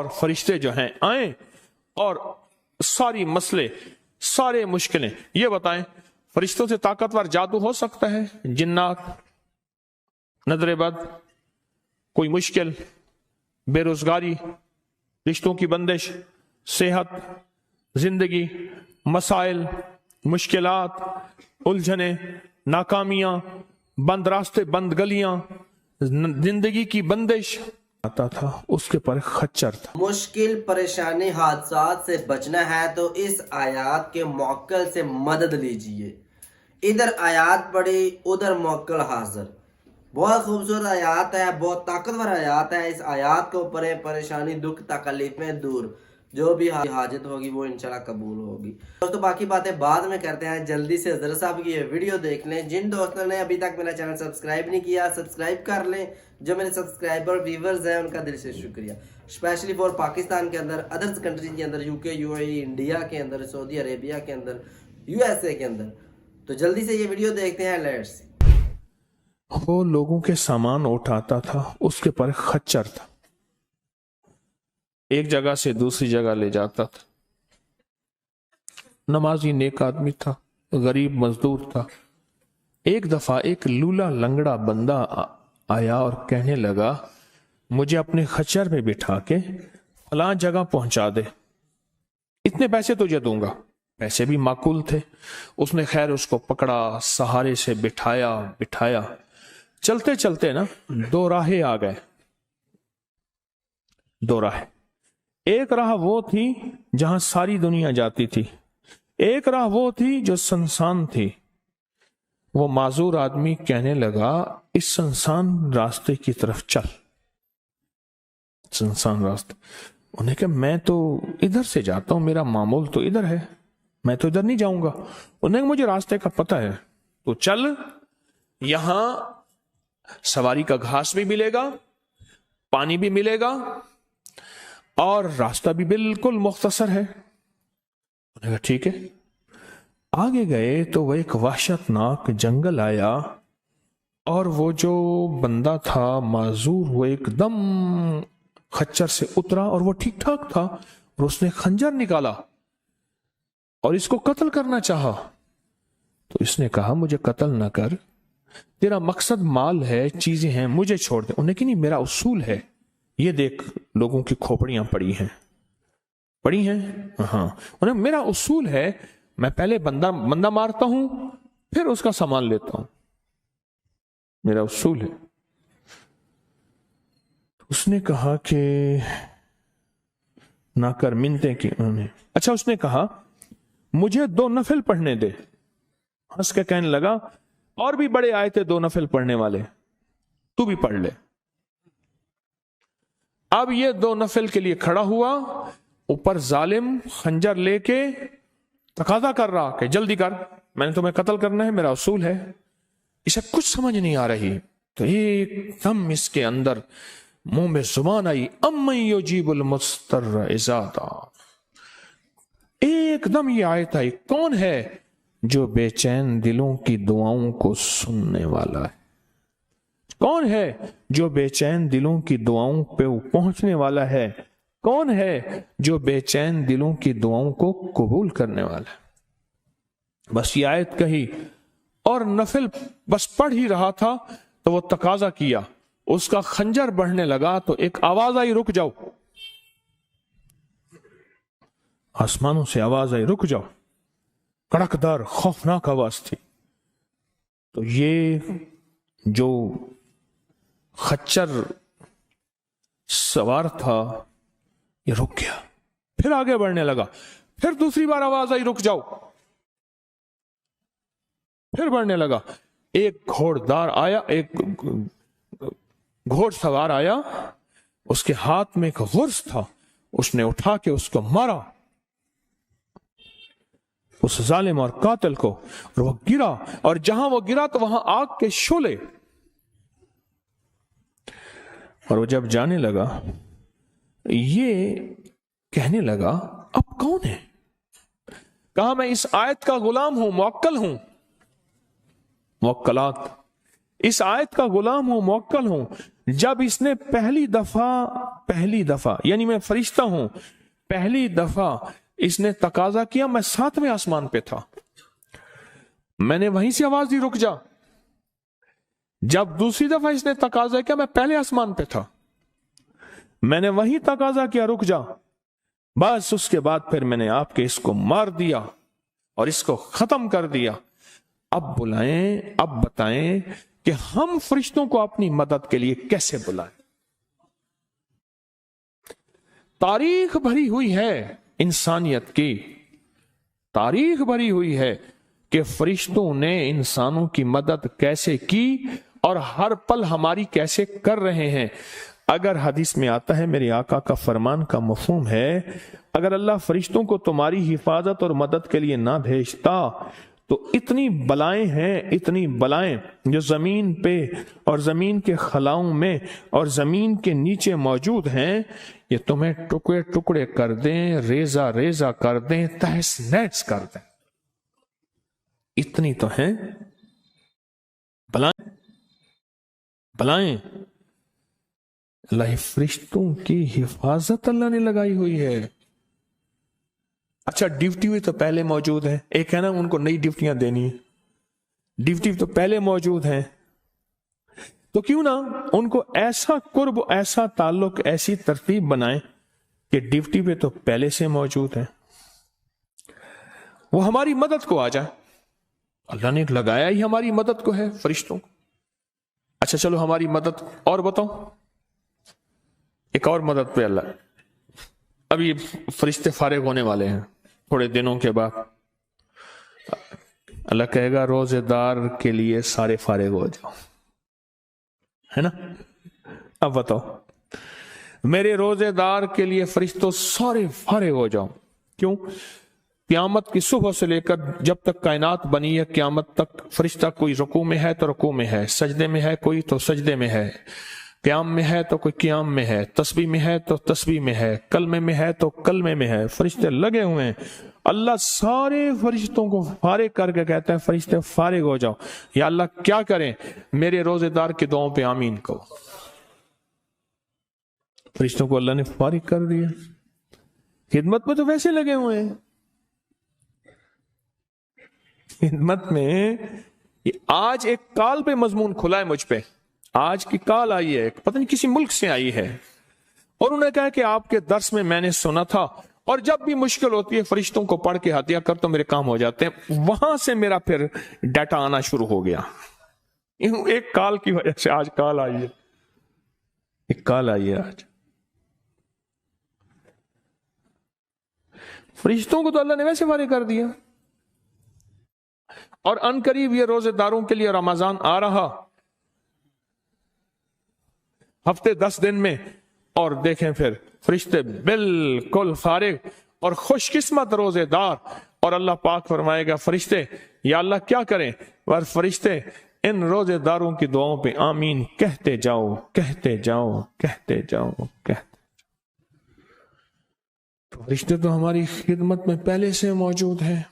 اور فرشتے جو ہیں آئیں اور ساری مسئلے سارے مشکلیں یہ بتائیں، فرشتوں سے طاقتور جادو ہو سکتا ہے؟ جنات، نظر بد، کوئی مشکل، بے روزگاری، رشتوں کی بندش، صحت، زندگی، مسائل، مشکلات، الجھنیں، ناکامیاں، بند راستے، بند گلیاں، زندگی کی بندش آتا تھا، اس کے پر خچر تھا۔ مشکل پریشانی حادثات سے بچنا ہے تو اس آیات کے موکل سے مدد لیجئے۔ ادھر آیات پڑھی، ادھر موکل حاضر۔ بہت خوبصورت آیات ہے، بہت طاقتور آیات ہے۔ اس آیات کو پڑھیں، پریشانی، دکھ، تکلیفیں دور، جو بھی حاجت ہوگی وہ انشاءاللہ قبول ہوگی۔ دوستو باقی باتیں بعد میں کرتے ہیں، جلدی سے حضرت صاحب کی یہ ویڈیو دیکھ لیں۔ جن دوستوں نے ابھی تک میرا چینل سبسکرائب نہیں کیا، سبسکرائب کر لیں۔ جو میرے سبسکرائبر ویورز ہیں ان کا دل سے شکریہ، اسپیشلی فور پاکستان کے اندر، ادرس کنٹریز کے اندر، یو کے، یو اے ای، انڈیا کے اندر، سعودی عربیہ کے اندر، یو ایس اے کے اندر۔ تو جلدی سے یہ ویڈیو دیکھتے ہیں، لیٹس۔ وہ لوگوں کے سامان اٹھاتا تھا، اس کے پر خچر تھا، ایک جگہ سے دوسری جگہ لے جاتا تھا۔ نمازی نیک آدمی تھا، غریب مزدور تھا۔ ایک دفعہ ایک لولا لنگڑا بندہ آیا اور کہنے لگا، مجھے اپنے خچر میں بٹھا کے فلاں جگہ پہنچا دے، اتنے پیسے تجھے دوں گا۔ پیسے بھی معقول تھے۔ اس نے خیر اس کو پکڑا، سہارے سے بٹھایا۔ چلتے چلتے نا دو راہیں آ گئے، دو راہیں۔ ایک راہ وہ تھی جہاں ساری دنیا جاتی تھی، ایک راہ وہ تھی جو سنسان تھی۔ وہ معذور آدمی کہنے لگا، اس سنسان راستے کی طرف چل۔ سنسان راستے، انہیں کہ میں تو ادھر سے جاتا ہوں، میرا معمول تو ادھر ہے، میں تو ادھر نہیں جاؤں گا۔ انہیں کہ مجھے راستے کا پتہ ہے، تو چل، یہاں سواری کا گھاس بھی ملے گا، پانی بھی ملے گا، اور راستہ بھی بالکل مختصر ہے۔ انہیں کہا ٹھیک ہے۔ آگے گئے تو وہ ایک وحشت ناک جنگل آیا، اور وہ جو بندہ تھا معذور، وہ ایک دم خچر سے اترا، اور وہ ٹھیک ٹھاک تھا، اور اس نے خنجر نکالا اور اس کو قتل کرنا چاہا۔ تو اس نے کہا، مجھے قتل نہ کر، تیرا مقصد مال ہے، چیزیں ہیں، مجھے چھوڑ دے۔ انہیں کہ نہیں، میرا اصول ہے، یہ دیکھ لوگوں کی کھوپڑیاں پڑی ہیں، ہاں، انہیں میرا اصول ہے، میں پہلے بندہ مارتا ہوں، پھر اس کا سامان لیتا ہوں، میرا اصول ہے۔ اس نے کہا کہ نہ کر منتیں کی انہوں نے۔ اچھا، اس نے کہا مجھے 2 نفل پڑھنے دے۔ ہنس کے کہنے لگا، اور بھی بڑے آئے تھے 2 نفل پڑھنے والے، تو بھی پڑھ لے۔ اب یہ 2 نفل کے لیے کھڑا ہوا، اوپر ظالم خنجر لے کے تقاضا کر رہا کہ جلدی کر، میں نے تمہیں قتل کرنا ہے، میرا اصول ہے۔ اسے کچھ سمجھ نہیں آ رہی، تو ایک دم اس کے اندر منہ میں زبان آئی، امن یجیب المضطر اذا دعا۔ ایک دم یہ آیت آئی، کون ہے جو بے چین دلوں کی دعاؤں کو سننے والا ہے؟ کون ہے جو بے چین دلوں کی دعاؤں پہ پہنچنے والا ہے؟ کون ہے جو بے چین دلوں کی دعاؤں کو قبول کرنے والا ہے؟ بس یہ آیت کہی، اور نفل بس پڑھ ہی رہا تھا تو وہ تقاضا کیا، اس کا خنجر بڑھنے لگا تو ایک آواز آئی، رک جاؤ۔ آسمانوں سے آواز آئی، رک جاؤ، کڑکدار خوفناک آواز تھی۔ تو یہ جو خچر سوار تھا یہ رک گیا، پھر آگے بڑھنے لگا، پھر دوسری بار آواز آئی، رک جاؤ، پھر بڑھنے لگا۔ ایک گھوڑدار آیا، ایک گھوڑ سوار آیا، اس کے ہاتھ میں ایک غرض تھا، اس نے اٹھا کے اس کو مارا، اس ظالم اور قاتل کو، اور وہ گرا، اور جہاں وہ گرا تو وہاں آگ کے شعلے۔ اور وہ جب جانے لگا، یہ کہنے لگا، اب کون ہے؟ کہا میں اس آیت کا غلام ہوں، موکل ہوں، موکلات، اس آیت کا غلام ہوں، موکل ہوں، جب اس نے پہلی دفعہ یعنی میں فرشتہ ہوں، پہلی دفعہ اس نے تقاضا کیا، میں 7ویں آسمان پہ تھا، میں نے وہیں سے آواز دی رک جا۔ جب دوسری دفعہ اس نے تقاضا کیا، میں پہلے آسمان پہ تھا، میں نے وہیں تقاضا کیا رک جا، بس اس کے بعد پھر میں نے آپ کے اس کو مار دیا اور اس کو ختم کر دیا۔ اب بلائیں، اب بتائیں کہ ہم فرشتوں کو اپنی مدد کے لیے کیسے بلائیں؟ تاریخ بھری ہوئی ہے، انسانیت کی تاریخ بھری ہوئی ہے کہ فرشتوں نے انسانوں کی مدد کیسے کی اور ہر پل ہماری کیسے کر رہے ہیں۔ اگر حدیث میں آتا ہے، میرے آقا کا فرمان کا مفہوم ہے، اگر اللہ فرشتوں کو تمہاری حفاظت اور مدد کے لیے نہ بھیجتا تو اتنی بلائیں ہیں، اتنی بلائیں جو زمین پہ اور زمین کے خلاؤں میں اور زمین کے نیچے موجود ہیں، یہ تمہیں ٹکڑے ٹکڑے کر دیں، ریزہ ریزہ کر دیں، تہس نہس کر دیں۔ اتنی تو ہیں بلائیں اللہ فرشتوں کی حفاظت اللہ نے لگائی ہوئی ہے۔ اچھا، ڈیوٹی ہوئی تو پہلے موجود ہیں، ایک ہے نا ان کو نئی ڈیوٹیاں دینی ہیں، ڈیوٹی تو پہلے موجود ہیں، تو کیوں نہ ان کو ایسا قرب، ایسا تعلق، ایسی ترتیب بنائیں کہ ڈیوٹی پہ تو پہلے سے موجود ہیں، وہ ہماری مدد کو آ جائے۔ اللہ نے لگایا ہی ہماری مدد کو ہے فرشتوں کو۔ اچھا چلو ہماری مدد اور بتاؤ، ایک اور مدد پہ اللہ، اب یہ فرشتے فارغ ہونے والے ہیں تھوڑے دنوں کے بعد، اللہ کہے گا روزے دار کے لیے سارے فارغ ہو جاؤ، ہے نا؟ اب بتاؤ، میرے روزے دار کے لیے فرشتوں سارے فارغ ہو جاؤ۔ کیوں؟ قیامت کی صبح سے لے کر جب تک کائنات بنی ہے قیامت تک فرشتہ کوئی رکوع میں ہے تو رکوع میں ہے، سجدے میں ہے کوئی تو سجدے میں ہے، قیام میں ہے تو کوئی قیام میں ہے، تسبیح میں ہے تو تسبیح میں ہے، کلمے میں ہے تو کلمے میں ہے، فرشتے لگے ہوئے ہیں۔ اللہ سارے فرشتوں کو فارغ کر کے کہتا ہے فرشتے فارغ ہو جاؤ۔ یا اللہ کیا کریں؟ میرے روزے دار کی دعاؤں پہ آمین کہو۔ فرشتوں کو اللہ نے فارغ کر دیا، خدمت میں تو ویسے لگے ہوئے ہیں، خدمت میں۔ آج ایک کال پہ مضمون کھلا ہے مجھ پہ، آج کی کال آئی ہے، پتہ نہیں کسی ملک سے آئی ہے، اور انہوں نے کہا کہ آپ کے درس میں میں نے سنا تھا، اور جب بھی مشکل ہوتی ہے فرشتوں کو پڑھ کے ہدیہ کر تو میرے کام ہو جاتے ہیں۔ وہاں سے میرا پھر ڈیٹا آنا شروع ہو گیا، ایک کال کی وجہ سے آج کال آئی ہے، ایک کال آئی ہے آج۔ فرشتوں کو تو اللہ نے ویسے فارغ کر دیا، اور ان قریب یہ روزے داروں کے لیے رمضان آ رہا، ہفتے 10 دن میں، اور دیکھیں پھر فرشتے بالکل فارغ اور خوش قسمت روزے دار، اور اللہ پاک فرمائے گا فرشتے یا اللہ کیا کریں؟ اور فرشتے ان روزے داروں کی دعاؤں پہ آمین کہتے جاؤ، کہتے جاؤ، کہتے جاؤ، کہتے۔ فرشتے تو ہماری خدمت میں پہلے سے موجود ہیں۔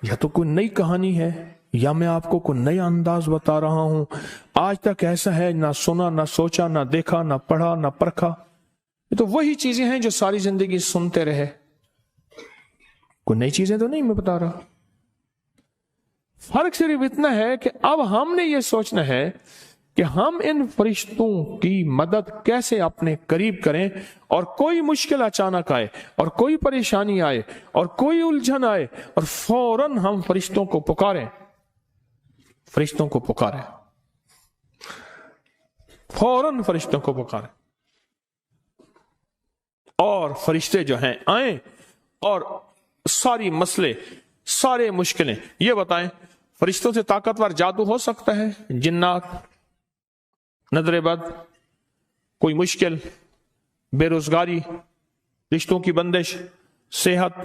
یا تو کوئی نئی کہانی ہے، یا میں آپ کو کوئی نیا انداز بتا رہا ہوں، آج تک ایسا ہے نہ سنا، نہ سوچا، نہ دیکھا، نہ پڑھا، نہ پرکھا۔ یہ تو وہی چیزیں ہیں جو ساری زندگی سنتے رہے، کوئی نئی چیزیں تو نہیں میں بتا رہا۔ فرق صرف اتنا ہے کہ اب ہم نے یہ سوچنا ہے کہ ہم ان فرشتوں کی مدد کیسے اپنے قریب کریں، اور کوئی مشکل اچانک آئے، اور کوئی پریشانی آئے، اور کوئی الجھن آئے، اور فوراً ہم فرشتوں کو پکاریں، فرشتوں کو پکاریں، فوراً فرشتوں کو پکاریں، اور فرشتے جو ہیں آئیں اور ساری مسئلے، سارے مشکلیں یہ بتائیں۔ فرشتوں سے طاقتور جادو ہو سکتا ہے؟ جنات، نظر بد، کوئی مشکل، بے روزگاری، رشتوں کی بندش، صحت،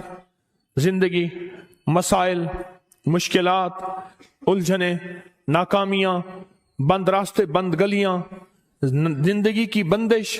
زندگی، مسائل، مشکلات، الجھنیں، ناکامیاں، بند راستے، بند گلیاں، زندگی کی بندش،